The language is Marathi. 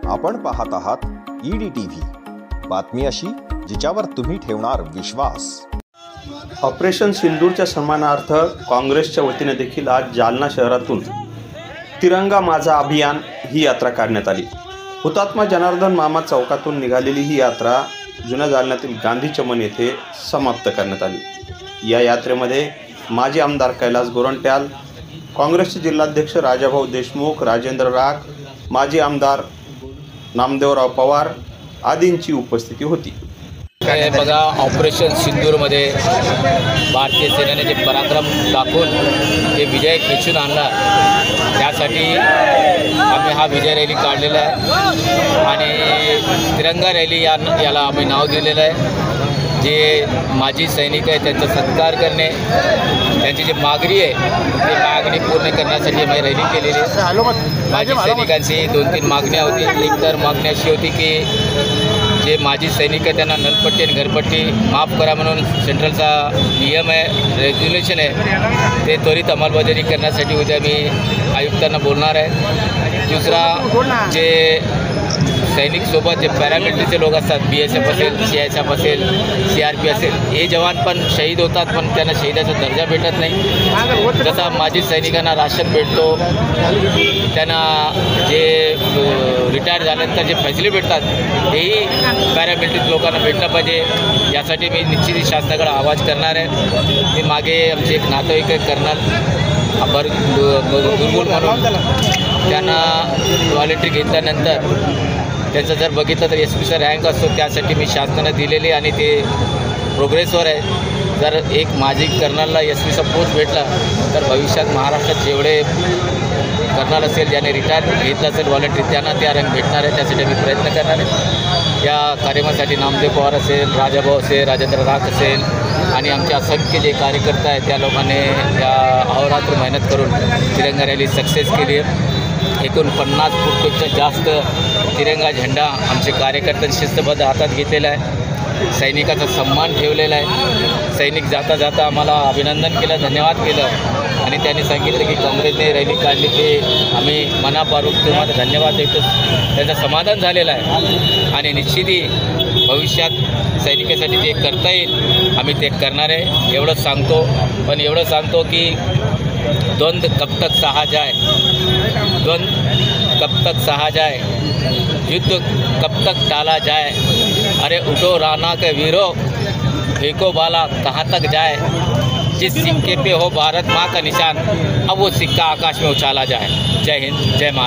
आपण पाहत आहात EDTV, बातमी अशी जिच्यावर तुम्ही ठेवणार विश्वास। ऑपरेशन सिंदूरच्या सन्मानार्थ काँग्रेसच्या वतीने देखील आज जालना शहरातून तिरंगा माझा अभियान ही यात्रा काढण्यात आली। हुतात्मा जनार्दन मामा चौकातून निघालेली ही यात्रा जुन्या जालन्यातील गांधी चमन येथे समाप्त करण्यात आली। या यात्रेमध्ये माजी आमदार कैलास गोरंट्याल, काँग्रेसचे जिल्हाध्यक्ष राजाभाऊ देशमुख, राजेंद्र राग, माजी आमदार नामदेवराव पवार आदींची उपस्थिती होती। बघा, ऑपरेशन सिंदूरमध्ये भारतीय सेनेने जे पराक्रम दाखवून ते विजय खेचून आणला, त्यासाठी आम्ही हा विजय रॅली काढलेला आहे आणि तिरंगा रॅली याला आम्ही नाव दिलेलं आहे। जे माजी सैनिक आहे त्यांचा सत्कार करणे, त्यांची जी मागणी आहे ती मागणी पूर्ण करण्यासाठी आम्ही रॅली केलेली आहे। माजी सैनिकांची 2-3 मागण्या होती। एक तर मागणी अशी होती की जे माजी सैनिक आहे त्यांना नलपट्टी आणि घरपट्टी माफ करा म्हणून सेंट्रलचा नियम आहे, रेग्युलेशन आहे, ते त्वरित अंमलबजावणी करण्यासाठी उद्या मी आयुक्तांना बोलणार आहे। दुसरा, जे सैनिकसोबत जे पॅरामिलिटरीचे लोक असतात, BSF असेल, CISF असेल, CRP असेल, हे जवान पण शहीद होतात पण त्यांना शहीदाचा दर्जा भेटत नाही। जसा माजी सैनिकांना राशन भेटतो, त्यांना जे रिटायर झाल्यानंतर जे फॅसिलिटी भेटतात हेही पॅरामिलिटरी लोकांना भेटलं पाहिजे। यासाठी मी निश्चित शासनाकडे आवाज करणार आहे। मी मागे आमचे एक नातेवाईक कर्नल गुरगुल म्हणून, त्यांना व्हॉलेंटरी घेतल्यानंतर त्यांचं जर बघितलं तर SP रँक असतो, त्यासाठी मी शासनाने दिलेली आणि ते प्रोग्रेसवर आहे। जर एक माजी कर्नलला SP पोस्ट भेटला तर भविष्यात महाराष्ट्रात जेवढे कर्नल असेल ज्याने रिटायर घेतलं असेल व्हॉलेंटरी त्यांना त्या रँक भेटणार आहे, त्यासाठी मी प्रयत्न करणार आहे। या कार्यक्रमासाठी नामदेव पवार असेल, राजाभाऊ असेल, राजेंद्र राग असेल आणि आमचे असंख्य जे कार्यकर्ता आहेत त्या लोकांनी या अहोरात्र मेहनत करून तिरंगा रॅली सक्सेस केली आहे। एकूण 50 फूटपेक्षा जास्त तिरंगा झेंडा आमचे कार्यकर्त्यांनी शिस्तबद्ध हातात घेतलेला आहे। सैनिकाचा सन्मान ठेवलेला आहे। सैनिक जाता जाता आम्हाला अभिनंदन केलं, धन्यवाद केलं आणि त्यांनी सांगितलं की काँग्रेसने रॅली काढली ते आम्ही मनापासून तुम्हाला धन्यवाद देतो। त्याचं समाधान झालेलं आहे आणि निश्चितही भविष्यात सैनिकासाठी जे करता येईल आम्ही ते करणार आहे, एवढंच सांगतो। पण एवढं सांगतो की द्वंद्व कब तक सहा जाए, द्वंद्व कब तक सहा जाए, युद्ध कब तक टाला जाए, अरे उठो राणा के वीरो, फेंको बाला कहाँ तक जाए, जिस सिक्के पे हो भारत माँ का निशान अब वो सिक्का आकाश में उछाला जाए। जय हिंद, जय माँ।